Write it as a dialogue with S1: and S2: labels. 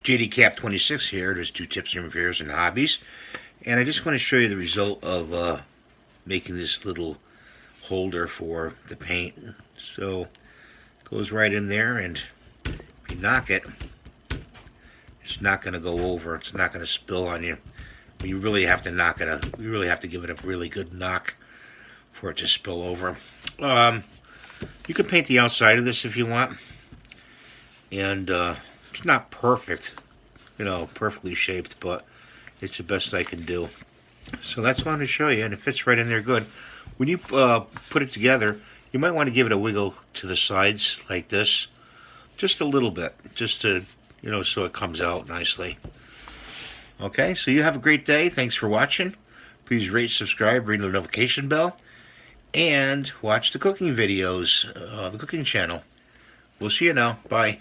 S1: JD Cap 26 here. There's 2 tips and repairs and hobbies, and I just want to show you the result of making this little holder for the paint. So it goes right in there, and if you knock it, it's not going to go over. It's not going to spill on you. But you really have to knock it. You really have to give it a really good knock for it to spill over. You can paint the outside of this if you want, and it's not perfect, perfectly shaped, but it's the best I can do. So that's what I'm going to show you, and it fits right in there good. When you put it together, you might want to give it a wiggle to the sides like this, just a little bit, just to, so it comes out nicely. Okay, so you have a great day. Thanks for watching. Please rate, subscribe, ring the notification bell, and watch the cooking videos, the cooking channel. We'll see you now. Bye.